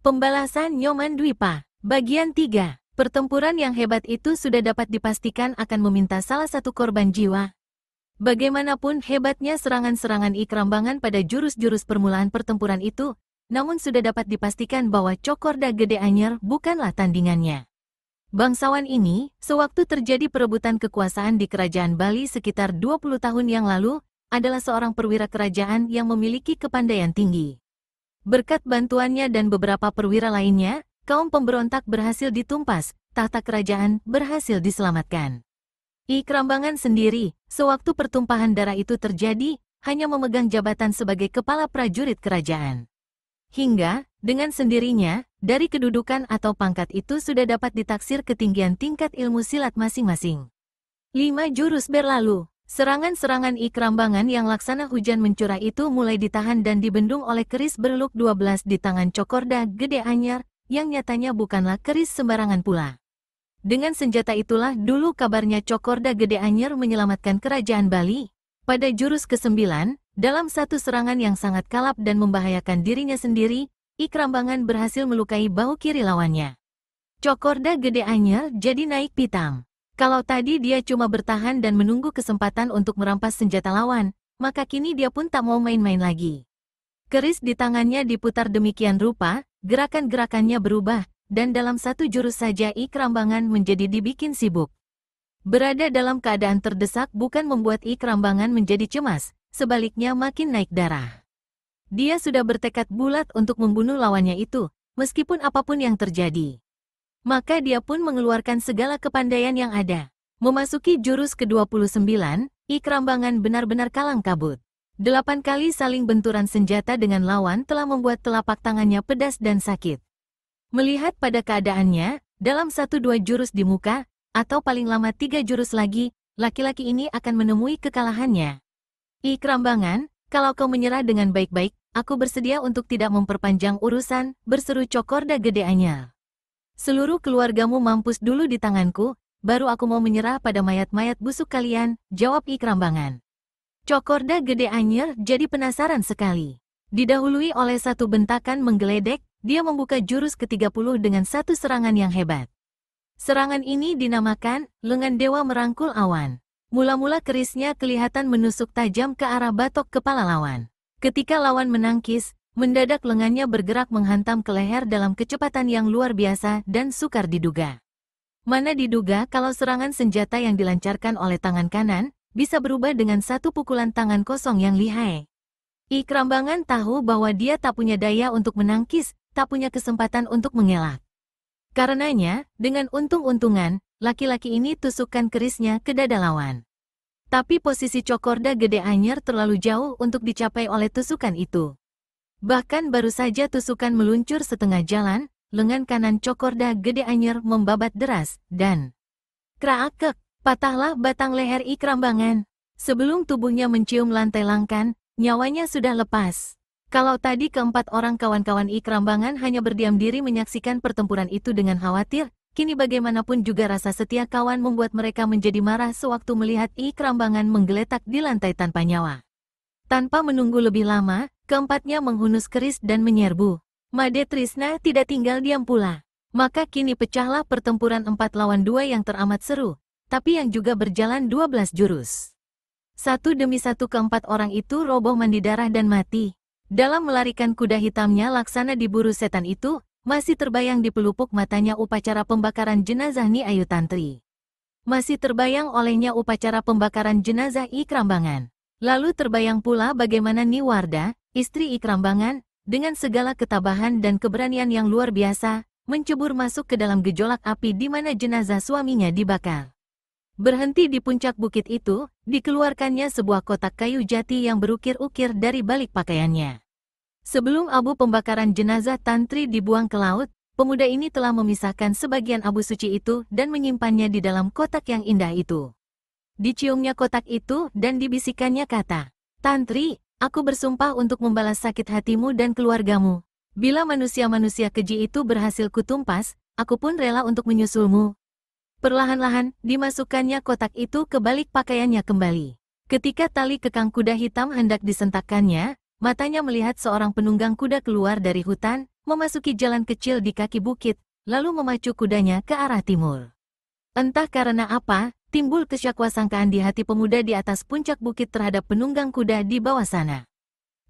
Pembalasan Nyoman Dwipa. Bagian 3. Pertempuran yang hebat itu sudah dapat dipastikan akan meminta salah satu korban jiwa. Bagaimanapun hebatnya serangan-serangan Ikrambangan pada jurus-jurus permulaan pertempuran itu, namun sudah dapat dipastikan bahwa Cokorda Gede Anyer bukanlah tandingannya. Bangsawan ini, sewaktu terjadi perebutan kekuasaan di Kerajaan Bali sekitar 20 tahun yang lalu, adalah seorang perwira kerajaan yang memiliki kepandaian tinggi. Berkat bantuannya dan beberapa perwira lainnya, kaum pemberontak berhasil ditumpas, tahta kerajaan berhasil diselamatkan. Ikrambangan sendiri, sewaktu pertumpahan darah itu terjadi, hanya memegang jabatan sebagai kepala prajurit kerajaan. Hingga, dengan sendirinya, dari kedudukan atau pangkat itu sudah dapat ditaksir ketinggian tingkat ilmu silat masing-masing. 5 jurus berlalu. Serangan-serangan Ikrambangan yang laksana hujan mencurah itu mulai ditahan dan dibendung oleh keris berluk 12 di tangan Cokorda Gede Anyer, yang nyatanya bukanlah keris sembarangan pula. Dengan senjata itulah dulu kabarnya Cokorda Gede Anyer menyelamatkan kerajaan Bali. Pada jurus ke-9, dalam satu serangan yang sangat kalap dan membahayakan dirinya sendiri, Ikrambangan berhasil melukai bahu kiri lawannya. Cokorda Gede Anyer jadi naik pitam. Kalau tadi dia cuma bertahan dan menunggu kesempatan untuk merampas senjata lawan, maka kini dia pun tak mau main-main lagi. Keris di tangannya diputar demikian rupa, gerakan-gerakannya berubah, dan dalam satu jurus saja Ikrambangan menjadi dibikin sibuk. Berada dalam keadaan terdesak bukan membuat Ikrambangan menjadi cemas, sebaliknya makin naik darah. Dia sudah bertekad bulat untuk membunuh lawannya itu, meskipun apapun yang terjadi. Maka dia pun mengeluarkan segala kepandaian yang ada. Memasuki jurus ke-29, Ikrambangan benar-benar kalang kabut. 8 kali saling benturan senjata dengan lawan telah membuat telapak tangannya pedas dan sakit. Melihat pada keadaannya, dalam 1-2 jurus di muka, atau paling lama 3 jurus lagi, laki-laki ini akan menemui kekalahannya. Ikrambangan, kalau kau menyerah dengan baik-baik, aku bersedia untuk tidak memperpanjang urusan, berseru Cokorda Gede Anyer. Seluruh keluargamu mampus dulu di tanganku, baru aku mau menyerah pada mayat-mayat busuk kalian, jawab Ikrambangan. Cokorda Gede Anyer jadi penasaran sekali. Didahului oleh satu bentakan menggeledek, dia membuka jurus ke-30 dengan satu serangan yang hebat. Serangan ini dinamakan, lengan dewa merangkul awan. Mula-mula kerisnya kelihatan menusuk tajam ke arah batok kepala lawan. Ketika lawan menangkis, mendadak lengannya bergerak menghantam ke leher dalam kecepatan yang luar biasa dan sukar diduga. Mana diduga kalau serangan senjata yang dilancarkan oleh tangan kanan, bisa berubah dengan satu pukulan tangan kosong yang lihai. Ikrambangan tahu bahwa dia tak punya daya untuk menangkis, tak punya kesempatan untuk mengelak. Karenanya, dengan untung-untungan, laki-laki ini tusukkan kerisnya ke dada lawan. Tapi posisi Cokorda Gede Anyer terlalu jauh untuk dicapai oleh tusukan itu. Bahkan baru saja tusukan meluncur setengah jalan, lengan kanan Cokorda Gede Anyer membabat deras, dan kraakek, patahlah batang leher Ikrambangan. Sebelum tubuhnya mencium lantai langkan, nyawanya sudah lepas. Kalau tadi keempat orang kawan-kawan Ikrambangan hanya berdiam diri menyaksikan pertempuran itu dengan khawatir, kini bagaimanapun juga rasa setia kawan membuat mereka menjadi marah sewaktu melihat Ikrambangan menggeletak di lantai tanpa nyawa. Tanpa menunggu lebih lama, keempatnya menghunus keris dan menyerbu. Made Trisna tidak tinggal diam pula. Maka kini pecahlah pertempuran 4 lawan 2 yang teramat seru, tapi yang juga berjalan 12 jurus. Satu demi satu keempat orang itu roboh mandi darah dan mati. Dalam melarikan kuda hitamnya laksana diburu setan itu, masih terbayang di pelupuk matanya upacara pembakaran jenazah Nyi Ayu Tantri. Masih terbayang olehnya upacara pembakaran jenazah Ikrambangan. Lalu terbayang pula bagaimana Nyi Warda, istri Ikrambangan, dengan segala ketabahan dan keberanian yang luar biasa, mencebur masuk ke dalam gejolak api di mana jenazah suaminya dibakar. Berhenti di puncak bukit itu, dikeluarkannya sebuah kotak kayu jati yang berukir-ukir dari balik pakaiannya. Sebelum abu pembakaran jenazah Tantri dibuang ke laut, pemuda ini telah memisahkan sebagian abu suci itu dan menyimpannya di dalam kotak yang indah itu. Diciumnya kotak itu dan dibisikannya kata, "Tantri, aku bersumpah untuk membalas sakit hatimu dan keluargamu. Bila manusia-manusia keji itu berhasil kutumpas, aku pun rela untuk menyusulmu." Perlahan-lahan, dimasukkannya kotak itu ke balik pakaiannya kembali. Ketika tali kekang kuda hitam hendak disentakkannya, matanya melihat seorang penunggang kuda keluar dari hutan, memasuki jalan kecil di kaki bukit, lalu memacu kudanya ke arah timur. Entah karena apa, timbul kesyakwasangkaan di hati pemuda di atas puncak bukit terhadap penunggang kuda di bawah sana.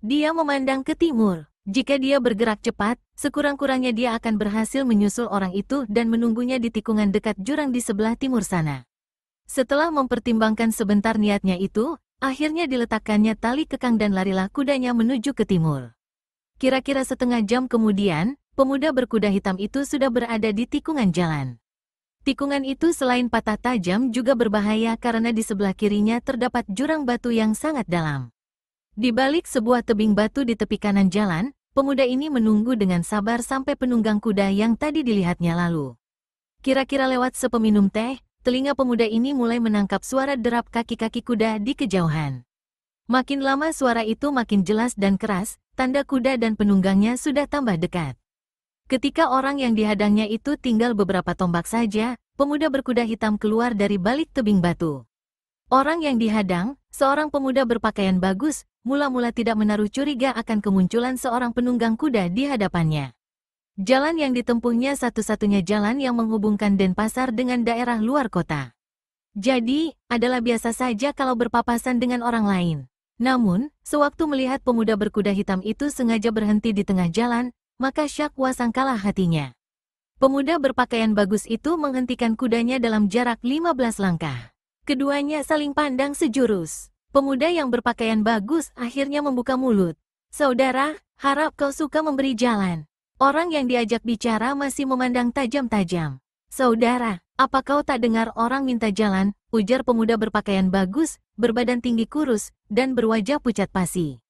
Dia memandang ke timur. Jika dia bergerak cepat, sekurang-kurangnya dia akan berhasil menyusul orang itu dan menunggunya di tikungan dekat jurang di sebelah timur sana. Setelah mempertimbangkan sebentar niatnya itu, akhirnya diletakkannya tali kekang dan larilah kudanya menuju ke timur. Kira-kira setengah jam kemudian, pemuda berkuda hitam itu sudah berada di tikungan jalan. Tikungan itu selain patah tajam juga berbahaya karena di sebelah kirinya terdapat jurang batu yang sangat dalam. Di balik sebuah tebing batu di tepi kanan jalan, pemuda ini menunggu dengan sabar sampai penunggang kuda yang tadi dilihatnya lalu. Kira-kira lewat sepeminum teh, telinga pemuda ini mulai menangkap suara derap kaki-kaki kuda di kejauhan. Makin lama suara itu makin jelas dan keras, tanda kuda dan penunggangnya sudah tambah dekat. Ketika orang yang dihadangnya itu tinggal beberapa tombak saja, pemuda berkuda hitam keluar dari balik tebing batu. Orang yang dihadang, seorang pemuda berpakaian bagus, mula-mula tidak menaruh curiga akan kemunculan seorang penunggang kuda di hadapannya. Jalan yang ditempuhnya satu-satunya jalan yang menghubungkan Denpasar dengan daerah luar kota. Jadi, adalah biasa saja kalau berpapasan dengan orang lain. Namun, sewaktu melihat pemuda berkuda hitam itu sengaja berhenti di tengah jalan, maka syakwasangkalah hatinya. Pemuda berpakaian bagus itu menghentikan kudanya dalam jarak 15 langkah. Keduanya saling pandang sejurus. Pemuda yang berpakaian bagus akhirnya membuka mulut. "Saudara, harap kau suka memberi jalan." Orang yang diajak bicara masih memandang tajam-tajam. "Saudara, apa kau tak dengar orang minta jalan?" ujar pemuda berpakaian bagus, berbadan tinggi kurus, dan berwajah pucat pasi.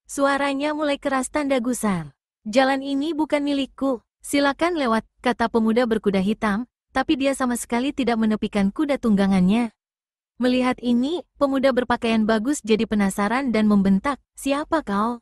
Suaranya mulai keras tanda gusar. "Jalan ini bukan milikku, silakan lewat," kata pemuda berkuda hitam, tapi dia sama sekali tidak menepikan kuda tunggangannya. Melihat ini, pemuda berpakaian bagus jadi penasaran dan membentak, "Siapa kau?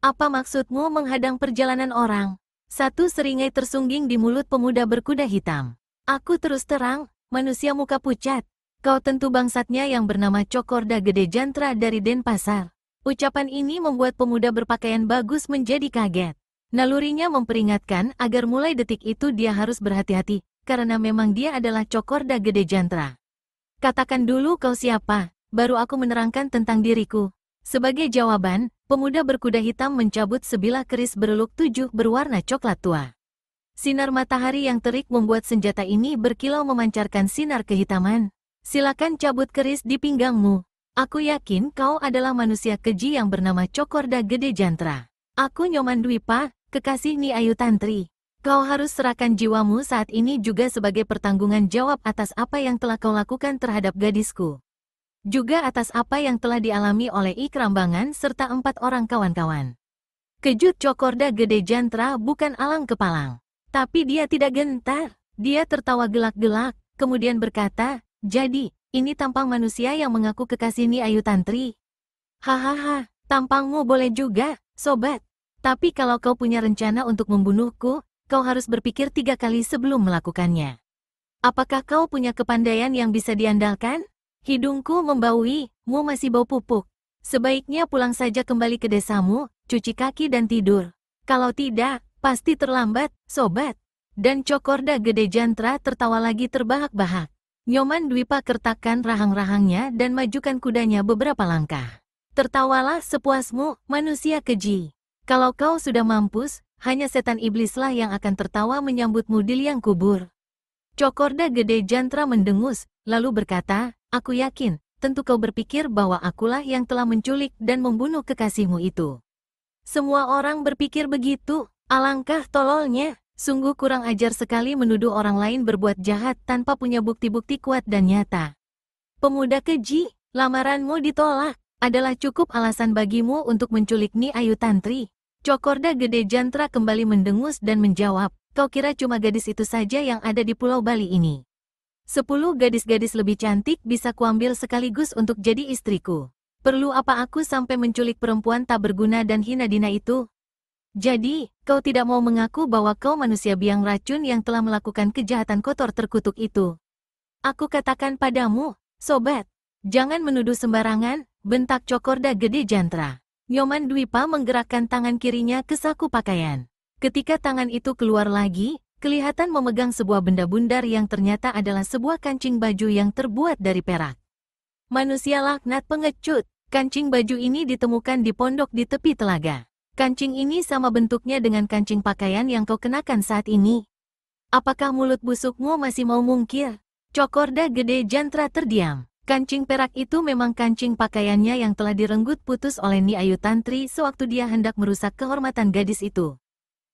Apa maksudmu menghadang perjalanan orang?" Satu seringai tersungging di mulut pemuda berkuda hitam. "Aku terus terang, manusia muka pucat. Kau tentu bangsatnya yang bernama Cokorda Gede Jantra dari Denpasar." Ucapan ini membuat pemuda berpakaian bagus menjadi kaget. Nalurinya memperingatkan agar mulai detik itu dia harus berhati-hati, karena memang dia adalah Cokorda Gede Jantra. "Katakan dulu kau siapa, baru aku menerangkan tentang diriku." Sebagai jawaban, pemuda berkuda hitam mencabut sebilah keris bereluk 7 berwarna coklat tua. Sinar matahari yang terik membuat senjata ini berkilau memancarkan sinar kehitaman. "Silakan cabut keris di pinggangmu. Aku yakin kau adalah manusia keji yang bernama Cokorda Gede Jantra. Aku Nyoman Dwipa, kekasih Nyi Ayu Tantri. Kau harus serahkan jiwamu saat ini juga sebagai pertanggungan jawab atas apa yang telah kau lakukan terhadap gadisku. Juga atas apa yang telah dialami oleh Ikrambangan serta 4 orang kawan-kawan." Kejut Cokorda Gede Jantra bukan alang kepalang. Tapi dia tidak gentar. Dia tertawa gelak-gelak, kemudian berkata, "Jadi, ini tampang manusia yang mengaku kekasih Nyi Ayu Tantri? Hahaha, tampangmu boleh juga, sobat. Tapi kalau kau punya rencana untuk membunuhku, kau harus berpikir 3 kali sebelum melakukannya. Apakah kau punya kepandaian yang bisa diandalkan?" "Hidungku membaui, mu masih bau pupuk. Sebaiknya pulang saja kembali ke desamu, cuci kaki dan tidur. Kalau tidak, pasti terlambat, sobat." Dan Cokorda Gede Jantra tertawa lagi terbahak-bahak. Nyoman Dwipa kertakkan rahang-rahangnya dan majukan kudanya beberapa langkah. "Tertawalah sepuasmu, manusia keji. Kalau kau sudah mampus, hanya setan iblislah yang akan tertawa menyambutmu di liang kubur." Cokorda Gede Jantra mendengus, lalu berkata, "Aku yakin, tentu kau berpikir bahwa akulah yang telah menculik dan membunuh kekasihmu itu." "Semua orang berpikir begitu, alangkah tololnya. Sungguh kurang ajar sekali menuduh orang lain berbuat jahat tanpa punya bukti-bukti kuat dan nyata. Pemuda keji, lamaranmu ditolak, adalah cukup alasan bagimu untuk menculik Nyi Ayu Tantri." Cokorda Gede Jantra kembali mendengus dan menjawab, "Kau kira cuma gadis itu saja yang ada di Pulau Bali ini? 10 gadis-gadis lebih cantik bisa kuambil sekaligus untuk jadi istriku. Perlu apa aku sampai menculik perempuan tak berguna dan hina dina itu? Jadi, kau tidak mau mengaku bahwa kau manusia biang racun yang telah melakukan kejahatan kotor terkutuk itu? Aku katakan padamu, sobat, jangan menuduh sembarangan," bentak Cokorda Gede Jantra. Nyoman Dwipa menggerakkan tangan kirinya ke saku pakaian. Ketika tangan itu keluar lagi, kelihatan memegang sebuah benda bundar yang ternyata adalah sebuah kancing baju yang terbuat dari perak. Manusia laknat pengecut, kancing baju ini ditemukan di pondok di tepi telaga. Kancing ini sama bentuknya dengan kancing pakaian yang kau kenakan saat ini. Apakah mulut busukmu masih mau mungkir? Cokorda Gede Jantra terdiam. Kancing perak itu memang kancing pakaiannya yang telah direnggut putus oleh Ni Ayu Tantri sewaktu dia hendak merusak kehormatan gadis itu.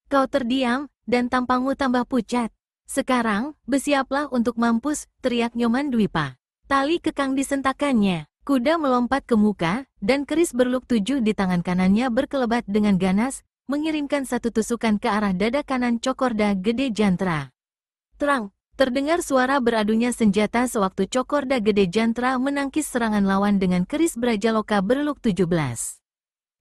Kau terdiam, dan tampangmu tambah pucat. Sekarang, bersiaplah untuk mampus, teriak Nyoman Dwipa. Tali kekang disentakannya. Kuda melompat ke muka, dan keris berluk 7 di tangan kanannya berkelebat dengan ganas, mengirimkan satu tusukan ke arah dada kanan Cokorda Gede Jantra. Terang! Terdengar suara beradunya senjata sewaktu Cokorda Gede Jantra menangkis serangan lawan dengan keris Brajaloka berluk 17.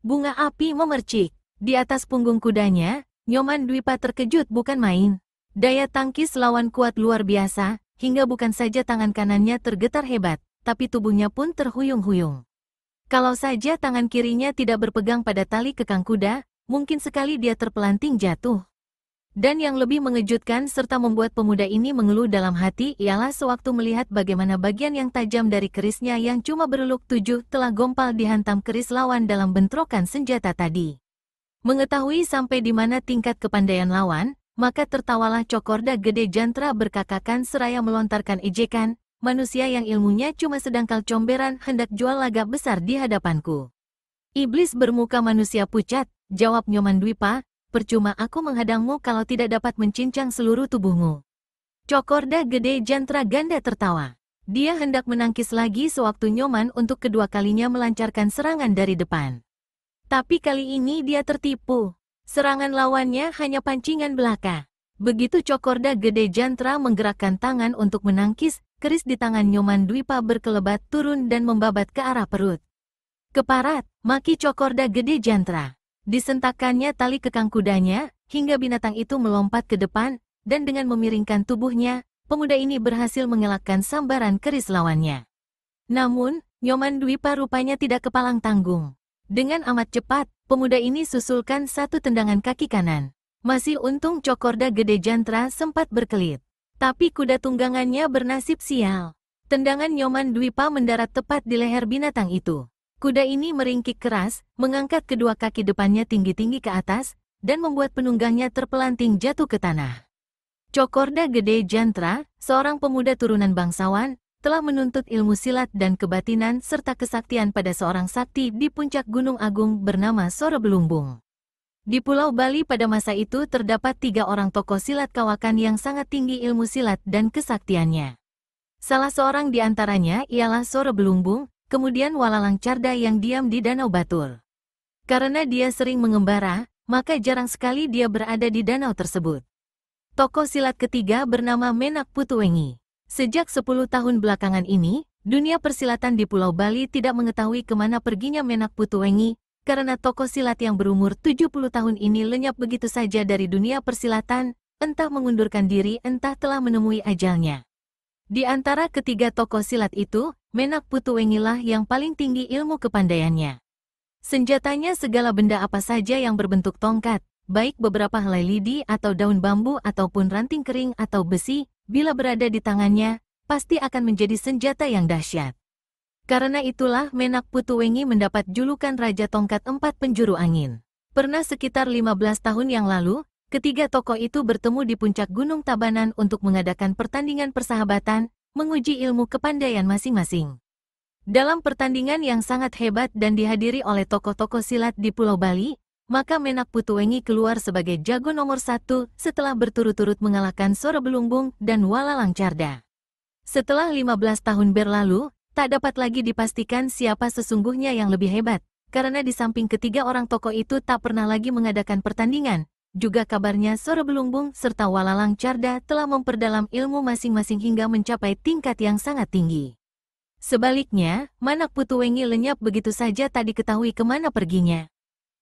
Bunga api memercik. Di atas punggung kudanya, Nyoman Dwipa terkejut bukan main. Daya tangkis lawan kuat luar biasa, hingga bukan saja tangan kanannya tergetar hebat, tapi tubuhnya pun terhuyung-huyung. Kalau saja tangan kirinya tidak berpegang pada tali kekang kuda, mungkin sekali dia terpelanting jatuh. Dan yang lebih mengejutkan serta membuat pemuda ini mengeluh dalam hati ialah sewaktu melihat bagaimana bagian yang tajam dari kerisnya yang cuma berluk 7 telah gompal dihantam keris lawan dalam bentrokan senjata tadi. Mengetahui sampai di mana tingkat kepandaian lawan, maka tertawalah Cokorda Gede Jantra berkakakan seraya melontarkan ejekan, manusia yang ilmunya cuma sedangkal comberan hendak jual lagak besar di hadapanku. Iblis bermuka manusia pucat, jawab Nyoman Dwipa. Percuma aku menghadangmu kalau tidak dapat mencincang seluruh tubuhmu. Cokorda Gede Jantra ganda tertawa. Dia hendak menangkis lagi sewaktu Nyoman untuk kedua kalinya melancarkan serangan dari depan. Tapi kali ini dia tertipu. Serangan lawannya hanya pancingan belaka. Begitu Cokorda Gede Jantra menggerakkan tangan untuk menangkis, keris di tangan Nyoman Dwipa berkelebat turun dan membabat ke arah perut. Keparat, maki Cokorda Gede Jantra. Disentakannya tali kekang kudanya, hingga binatang itu melompat ke depan, dan dengan memiringkan tubuhnya, pemuda ini berhasil mengelakkan sambaran keris lawannya. Namun, Nyoman Dwipa rupanya tidak kepalang tanggung. Dengan amat cepat, pemuda ini susulkan satu tendangan kaki kanan. Masih untung Cokorda Gede Jantra sempat berkelit. Tapi kuda tunggangannya bernasib sial. Tendangan Nyoman Dwipa mendarat tepat di leher binatang itu. Kuda ini meringkik keras, mengangkat kedua kaki depannya tinggi-tinggi ke atas, dan membuat penunggangnya terpelanting jatuh ke tanah. Cokorda Gede Jantra, seorang pemuda turunan bangsawan, telah menuntut ilmu silat dan kebatinan serta kesaktian pada seorang sakti di puncak Gunung Agung bernama Sora Belumbung. Di Pulau Bali pada masa itu terdapat 3 orang tokoh silat kawakan yang sangat tinggi ilmu silat dan kesaktiannya. Salah seorang di antaranya ialah Sora Belumbung, kemudian Walalang Carda yang diam di Danau Batur. Karena dia sering mengembara, maka jarang sekali dia berada di danau tersebut. Tokoh silat ketiga bernama Menak Putuwengi. Sejak 10 tahun belakangan ini, dunia persilatan di Pulau Bali tidak mengetahui kemana perginya Menak Putuwengi, karena tokoh silat yang berumur 70 tahun ini lenyap begitu saja dari dunia persilatan, entah mengundurkan diri entah telah menemui ajalnya. Di antara ketiga tokoh silat itu, Menak Putuwengilah yang paling tinggi ilmu kepandaiannya. Senjatanya segala benda apa saja yang berbentuk tongkat, baik beberapa helai lidi atau daun bambu ataupun ranting kering atau besi, bila berada di tangannya, pasti akan menjadi senjata yang dahsyat. Karena itulah Menak Putuwengi mendapat julukan Raja Tongkat 4 Penjuru Angin. Pernah sekitar 15 tahun yang lalu, ketiga tokoh itu bertemu di puncak Gunung Tabanan untuk mengadakan pertandingan persahabatan, menguji ilmu kepandaian masing-masing. Dalam pertandingan yang sangat hebat dan dihadiri oleh tokoh-tokoh silat di Pulau Bali, maka Menak Putuwengi keluar sebagai jago nomor 1 setelah berturut-turut mengalahkan Sora Belumbung dan Walalang Carda. Setelah 15 tahun berlalu, tak dapat lagi dipastikan siapa sesungguhnya yang lebih hebat, karena di samping ketiga orang tokoh itu tak pernah lagi mengadakan pertandingan. Juga kabarnya Sora Belumbung serta Walalang Carda telah memperdalam ilmu masing-masing hingga mencapai tingkat yang sangat tinggi. Sebaliknya, Menak Putuwengi lenyap begitu saja tak diketahui kemana perginya.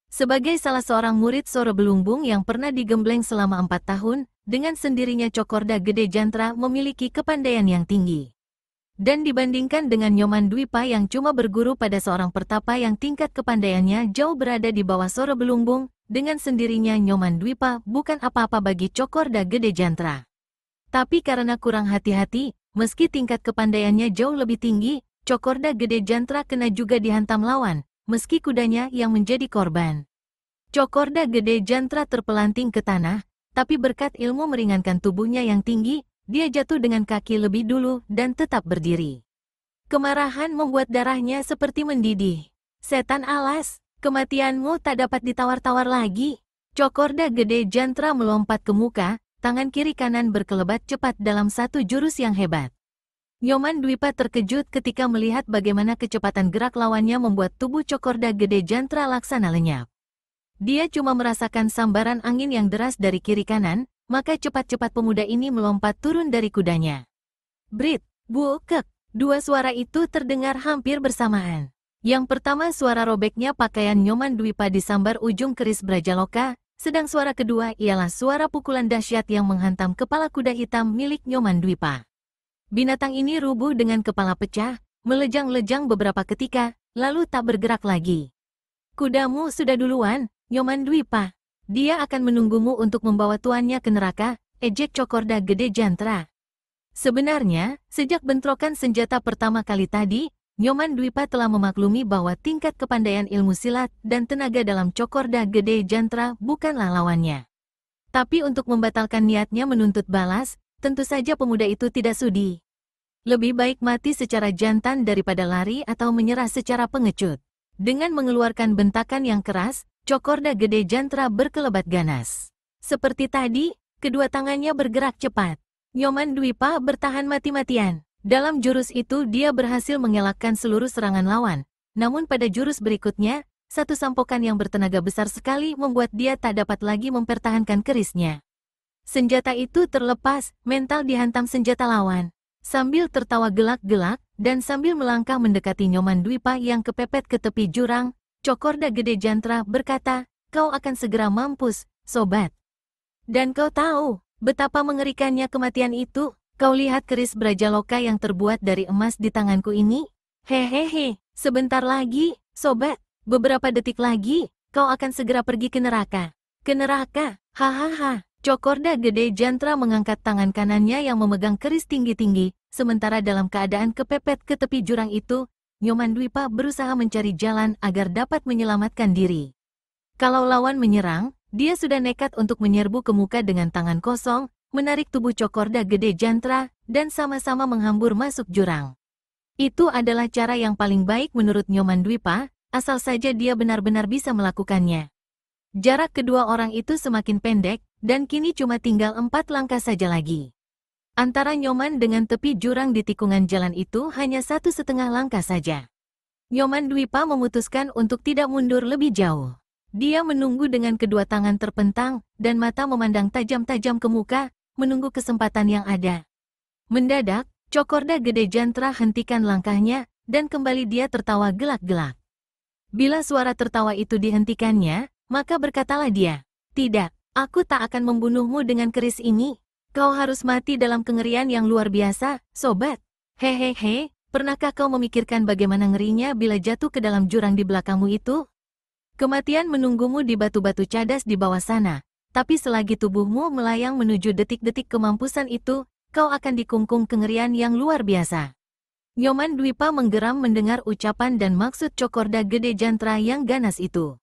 Sebagai salah seorang murid Sora Belumbung yang pernah digembleng selama 4 tahun, dengan sendirinya Cokorda Gede Jantra memiliki kepandaian yang tinggi. Dan dibandingkan dengan Nyoman Dwipa yang cuma berguru pada seorang pertapa yang tingkat kepandaiannya jauh berada di bawah Sora Belumbung, dengan sendirinya Nyoman Dwipa bukan apa-apa bagi Cokorda Gede Jantra. Tapi karena kurang hati-hati, meski tingkat kepandaiannya jauh lebih tinggi, Cokorda Gede Jantra kena juga dihantam lawan, meski kudanya yang menjadi korban. Cokorda Gede Jantra terpelanting ke tanah, tapi berkat ilmu meringankan tubuhnya yang tinggi, dia jatuh dengan kaki lebih dulu dan tetap berdiri. Kemarahan membuat darahnya seperti mendidih. Setan alas, kematianmu tak dapat ditawar-tawar lagi. Cokorda Gede Jantra melompat ke muka, tangan kiri kanan berkelebat cepat dalam satu jurus yang hebat. Nyoman Dwipa terkejut ketika melihat bagaimana kecepatan gerak lawannya membuat tubuh Cokorda Gede Jantra laksana lenyap. Dia cuma merasakan sambaran angin yang deras dari kiri kanan, maka cepat-cepat pemuda ini melompat turun dari kudanya. Brit, buukek, dua suara itu terdengar hampir bersamaan. Yang pertama suara robeknya pakaian Nyoman Dwipa disambar ujung keris Brajaloka, sedang suara kedua ialah suara pukulan dahsyat yang menghantam kepala kuda hitam milik Nyoman Dwipa. Binatang ini rubuh dengan kepala pecah, melejang-lejang beberapa ketika, lalu tak bergerak lagi. Kudamu sudah duluan, Nyoman Dwipa. Dia akan menunggumu untuk membawa tuannya ke neraka, ejek Cokorda Gede Jantra. Sebenarnya, sejak bentrokan senjata pertama kali tadi, Nyoman Dwipa telah memaklumi bahwa tingkat kepandaian ilmu silat dan tenaga dalam Cokorda Gede Jantra bukanlah lawannya. Tapi untuk membatalkan niatnya menuntut balas, tentu saja pemuda itu tidak sudi. Lebih baik mati secara jantan daripada lari atau menyerah secara pengecut. Dengan mengeluarkan bentakan yang keras, Cokorda Gede Jantra berkelebat ganas. Seperti tadi, kedua tangannya bergerak cepat. Nyoman Dwipa bertahan mati-matian. Dalam jurus itu dia berhasil mengelakkan seluruh serangan lawan. Namun pada jurus berikutnya, satu sampokan yang bertenaga besar sekali membuat dia tak dapat lagi mempertahankan kerisnya. Senjata itu terlepas, mental dihantam senjata lawan. Sambil tertawa gelak-gelak, dan sambil melangkah mendekati Nyoman Dwipa yang kepepet ke tepi jurang, Cokorda Gede Jantra berkata, kau akan segera mampus, sobat. Dan kau tahu, betapa mengerikannya kematian itu. Kau lihat keris Brajaloka yang terbuat dari emas di tanganku ini? Hehehe, sebentar lagi, sobat. Beberapa detik lagi, kau akan segera pergi ke neraka. Ke neraka, hahaha. Cokorda Gede Jantra mengangkat tangan kanannya yang memegang keris tinggi-tinggi, sementara dalam keadaan kepepet ke tepi jurang itu, Nyoman Dwipa berusaha mencari jalan agar dapat menyelamatkan diri. Kalau lawan menyerang, dia sudah nekat untuk menyerbu ke muka dengan tangan kosong, menarik tubuh Cokorda Gede Jantra, dan sama-sama menghambur masuk jurang. Itu adalah cara yang paling baik menurut Nyoman Dwipa, asal saja dia benar-benar bisa melakukannya. Jarak kedua orang itu semakin pendek, dan kini cuma tinggal 4 langkah saja lagi. Antara Nyoman dengan tepi jurang di tikungan jalan itu hanya 1,5 langkah saja. Nyoman Dwipa memutuskan untuk tidak mundur lebih jauh. Dia menunggu dengan kedua tangan terpentang, dan mata memandang tajam-tajam ke muka, menunggu kesempatan yang ada. Mendadak, Cokorda Gede Jantra hentikan langkahnya, dan kembali dia tertawa gelak-gelak. Bila suara tertawa itu dihentikannya, maka berkatalah dia, tidak, aku tak akan membunuhmu dengan keris ini. Kau harus mati dalam kengerian yang luar biasa, sobat. Hehehe, pernahkah kau memikirkan bagaimana ngerinya bila jatuh ke dalam jurang di belakangmu itu? Kematian menunggumu di batu-batu cadas di bawah sana, tapi selagi tubuhmu melayang menuju detik-detik kemampusan itu, kau akan dikungkung kengerian yang luar biasa. Nyoman Dwipa menggeram mendengar ucapan dan maksud Cokorda Gede Jantra yang ganas itu.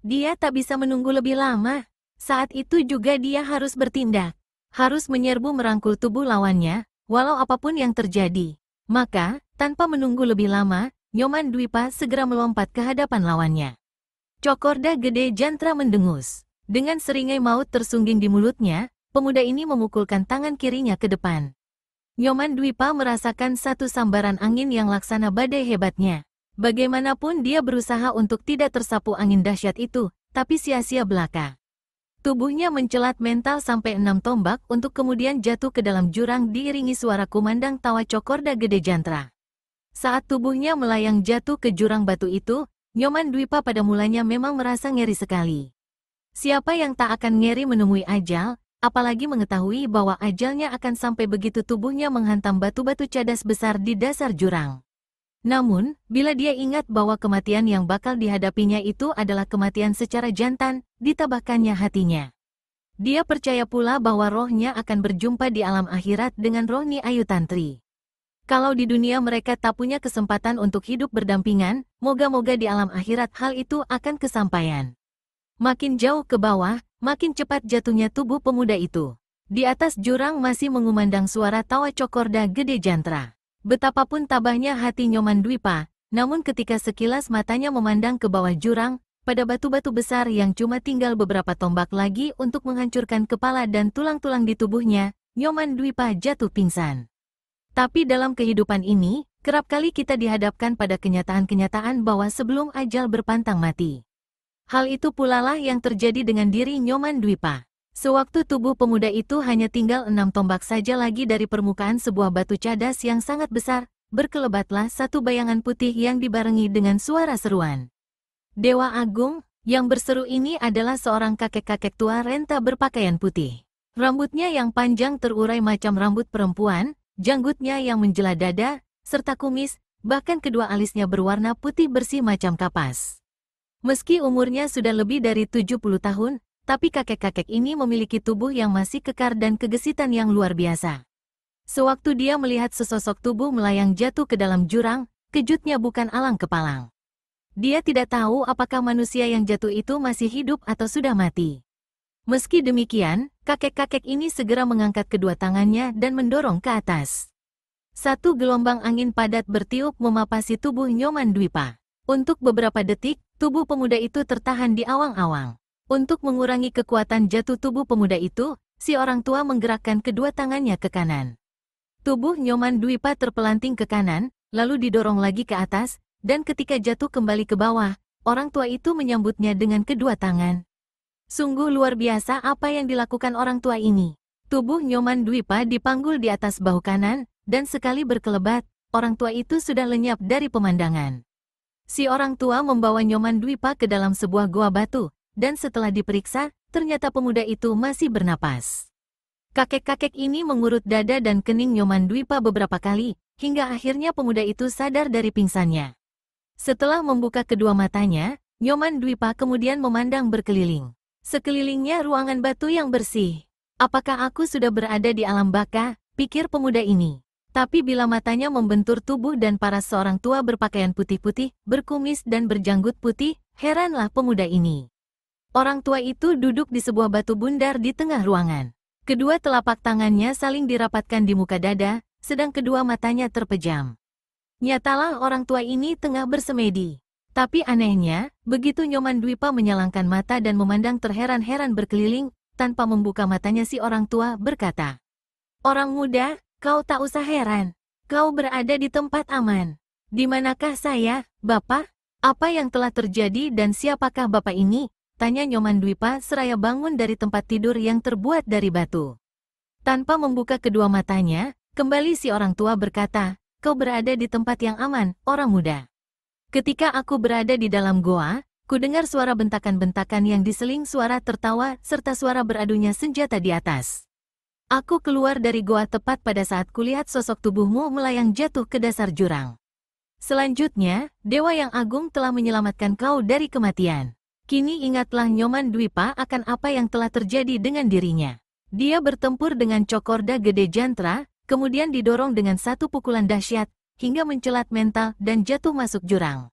Dia tak bisa menunggu lebih lama. Saat itu juga dia harus bertindak. Harus menyerbu merangkul tubuh lawannya, walau apapun yang terjadi. Maka, tanpa menunggu lebih lama, Nyoman Dwipa segera melompat ke hadapan lawannya. Cokorda Gede Jantra mendengus. Dengan seringai maut tersungging di mulutnya, pemuda ini memukulkan tangan kirinya ke depan. Nyoman Dwipa merasakan satu sambaran angin yang laksana badai hebatnya. Bagaimanapun dia berusaha untuk tidak tersapu angin dahsyat itu, tapi sia-sia belaka. Tubuhnya mencelat mental sampai 6 tombak untuk kemudian jatuh ke dalam jurang diiringi suara kumandang tawa Cokorda Gede Jantra. Saat tubuhnya melayang jatuh ke jurang batu itu, Nyoman Dwipa pada mulanya memang merasa ngeri sekali. Siapa yang tak akan ngeri menemui ajal, apalagi mengetahui bahwa ajalnya akan sampai begitu tubuhnya menghantam batu-batu cadas besar di dasar jurang. Namun, bila dia ingat bahwa kematian yang bakal dihadapinya itu adalah kematian secara jantan, ditabahkannya hatinya. Dia percaya pula bahwa rohnya akan berjumpa di alam akhirat dengan roh Nyi Ayu Tantri. Kalau di dunia mereka tak punya kesempatan untuk hidup berdampingan, moga-moga di alam akhirat hal itu akan kesampaian. Makin jauh ke bawah, makin cepat jatuhnya tubuh pemuda itu. Di atas jurang masih mengumandang suara tawa Cokorda Gede Jantra. Betapapun tabahnya hati Nyoman Dwipa, namun ketika sekilas matanya memandang ke bawah jurang, pada batu-batu besar yang cuma tinggal beberapa tombak lagi untuk menghancurkan kepala dan tulang-tulang di tubuhnya, Nyoman Dwipa jatuh pingsan. Tapi dalam kehidupan ini, kerap kali kita dihadapkan pada kenyataan-kenyataan bahwa sebelum ajal berpantang mati. Hal itu pula lah yang terjadi dengan diri Nyoman Dwipa. Sewaktu tubuh pemuda itu hanya tinggal 6 tombak saja lagi dari permukaan sebuah batu cadas yang sangat besar, berkelebatlah satu bayangan putih yang dibarengi dengan suara seruan. Dewa Agung, yang berseru ini adalah seorang kakek-kakek tua renta berpakaian putih. Rambutnya yang panjang terurai macam rambut perempuan, janggutnya yang menjela dada, serta kumis, bahkan kedua alisnya berwarna putih bersih macam kapas. Meski umurnya sudah lebih dari 70 tahun, tapi kakek-kakek ini memiliki tubuh yang masih kekar dan kegesitan yang luar biasa. Sewaktu dia melihat sesosok tubuh melayang jatuh ke dalam jurang, kejutnya bukan alang kepalang. Dia tidak tahu apakah manusia yang jatuh itu masih hidup atau sudah mati. Meski demikian, kakek-kakek ini segera mengangkat kedua tangannya dan mendorong ke atas. Satu gelombang angin padat bertiup memapasi tubuh Nyoman Dwipa. Untuk beberapa detik, tubuh pemuda itu tertahan di awang-awang. Untuk mengurangi kekuatan jatuh tubuh pemuda itu, si orang tua menggerakkan kedua tangannya ke kanan. Tubuh Nyoman Dwipa terpelanting ke kanan, lalu didorong lagi ke atas, dan ketika jatuh kembali ke bawah, orang tua itu menyambutnya dengan kedua tangan. Sungguh luar biasa apa yang dilakukan orang tua ini. Tubuh Nyoman Dwipa dipanggul di atas bahu kanan, dan sekali berkelebat, orang tua itu sudah lenyap dari pemandangan. Si orang tua membawa Nyoman Dwipa ke dalam sebuah goa batu, dan setelah diperiksa, ternyata pemuda itu masih bernapas. Kakek-kakek ini mengurut dada dan kening Nyoman Dwipa beberapa kali, hingga akhirnya pemuda itu sadar dari pingsannya. Setelah membuka kedua matanya, Nyoman Dwipa kemudian memandang berkeliling. Sekelilingnya ruangan batu yang bersih. Apakah aku sudah berada di alam baka, pikir pemuda ini. Tapi bila matanya membentur tubuh dan paras seorang tua berpakaian putih-putih, berkumis dan berjanggut putih, heranlah pemuda ini. Orang tua itu duduk di sebuah batu bundar di tengah ruangan. Kedua telapak tangannya saling dirapatkan di muka dada, sedang kedua matanya terpejam. Nyatalah orang tua ini tengah bersemedi. Tapi anehnya, begitu Nyoman Dwipa menyalangkan mata dan memandang terheran-heran berkeliling, tanpa membuka matanya si orang tua berkata, "Orang muda, kau tak usah heran. Kau berada di tempat aman. Di manakah saya, Bapak? Apa yang telah terjadi dan siapakah Bapak ini?" tanya Nyoman Dwipa seraya bangun dari tempat tidur yang terbuat dari batu. Tanpa membuka kedua matanya, kembali si orang tua berkata, "Kau berada di tempat yang aman, orang muda. Ketika aku berada di dalam goa, ku dengar suara bentakan-bentakan yang diseling suara tertawa serta suara beradunya senjata di atas. Aku keluar dari goa tepat pada saat kulihat sosok tubuhmu melayang jatuh ke dasar jurang. Selanjutnya, Dewa yang Agung telah menyelamatkan kau dari kematian. Kini ingatlah Nyoman Dwipa akan apa yang telah terjadi dengan dirinya. Dia bertempur dengan Cokorda Gede Jantra, kemudian didorong dengan satu pukulan dahsyat, hingga mencelat mental dan jatuh masuk jurang."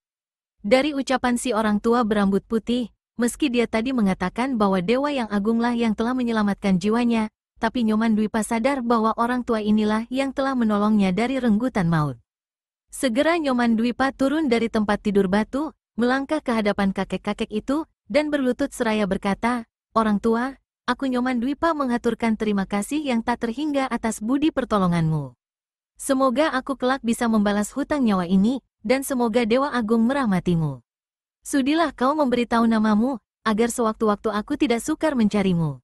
Dari ucapan si orang tua berambut putih, meski dia tadi mengatakan bahwa Dewa yang Agunglah yang telah menyelamatkan jiwanya, tapi Nyoman Dwipa sadar bahwa orang tua inilah yang telah menolongnya dari renggutan maut. Segera Nyoman Dwipa turun dari tempat tidur batu, melangkah ke hadapan kakek-kakek itu, dan berlutut seraya berkata, "Orang tua, aku Nyoman Dwipa menghaturkan terima kasih yang tak terhingga atas budi pertolonganmu. Semoga aku kelak bisa membalas hutang nyawa ini, dan semoga Dewa Agung merahmatimu. Sudilah kau memberitahu namamu, agar sewaktu-waktu aku tidak sukar mencarimu."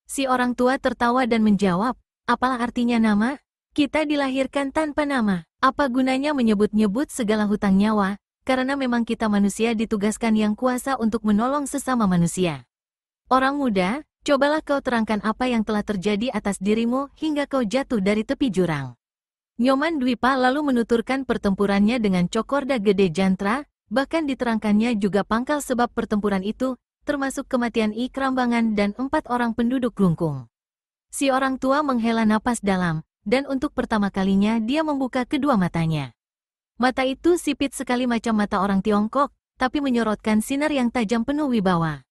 Si orang tua tertawa dan menjawab, "Apalah artinya nama? Kita dilahirkan tanpa nama. Apa gunanya menyebut-nyebut segala hutang nyawa, karena memang kita manusia ditugaskan yang kuasa untuk menolong sesama manusia. Orang muda, Cobalah kau terangkan apa yang telah terjadi atas dirimu hingga kau jatuh dari tepi jurang. Nyoman Dwipa lalu menuturkan pertempurannya dengan Cokorda Gede Jantra, bahkan diterangkannya juga pangkal sebab pertempuran itu, termasuk kematian Ikrambangan dan 4 orang penduduk Glungkung. Si orang tua menghela napas dalam, dan untuk pertama kalinya dia membuka kedua matanya. Mata itu sipit sekali macam mata orang Tiongkok, tapi menyorotkan sinar yang tajam penuh wibawa.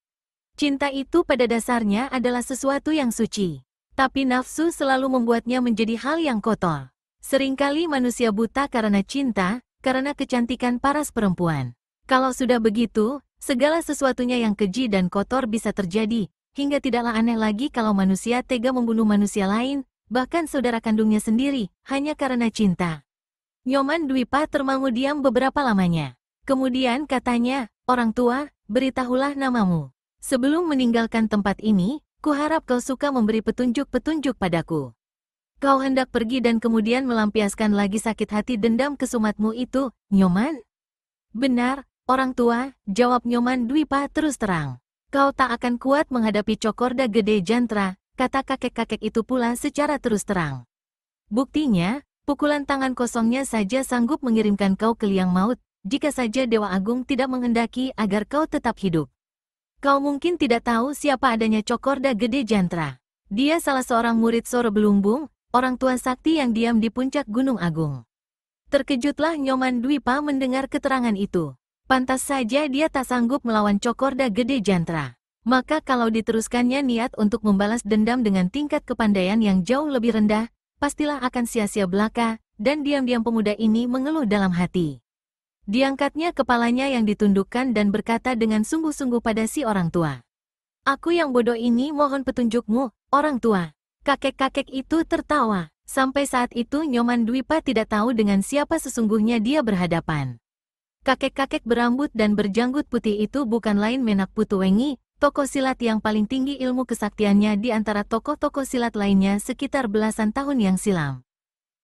Cinta itu pada dasarnya adalah sesuatu yang suci, tapi nafsu selalu membuatnya menjadi hal yang kotor. Seringkali manusia buta karena cinta, karena kecantikan paras perempuan. Kalau sudah begitu, segala sesuatunya yang keji dan kotor bisa terjadi, hingga tidaklah aneh lagi kalau manusia tega membunuh manusia lain, bahkan saudara kandungnya sendiri, hanya karena cinta. Nyoman Dwipa termangu diam beberapa lamanya. Kemudian katanya, orang tua, beritahulah namamu. Sebelum meninggalkan tempat ini, kuharap kau suka memberi petunjuk-petunjuk padaku. Kau hendak pergi dan kemudian melampiaskan lagi sakit hati dendam kesumatmu itu, Nyoman? Benar, orang tua, jawab Nyoman Dwipa terus terang. Kau tak akan kuat menghadapi Cokorda Gede Jantra, kata kakek-kakek itu pula secara terus terang. Buktinya, pukulan tangan kosongnya saja sanggup mengirimkan kau ke liang maut, jika saja Dewa Agung tidak menghendaki agar kau tetap hidup. Kau mungkin tidak tahu siapa adanya Cokorda Gede Jantra. Dia salah seorang murid Soro Belumbung, orang tua sakti yang diam di puncak Gunung Agung. Terkejutlah Nyoman Dwipa mendengar keterangan itu. Pantas saja dia tak sanggup melawan Cokorda Gede Jantra. Maka kalau diteruskannya niat untuk membalas dendam dengan tingkat kepandaian yang jauh lebih rendah, pastilah akan sia-sia belaka, dan diam-diam pemuda ini mengeluh dalam hati. Diangkatnya kepalanya yang ditundukkan dan berkata dengan sungguh-sungguh pada si orang tua. Aku yang bodoh ini mohon petunjukmu, orang tua. Kakek-kakek itu tertawa. Sampai saat itu Nyoman Dwipa tidak tahu dengan siapa sesungguhnya dia berhadapan. Kakek-kakek berambut dan berjanggut putih itu bukan lain Menak Putuwengi, tokoh silat yang paling tinggi ilmu kesaktiannya di antara tokoh-tokoh silat lainnya sekitar belasan tahun yang silam.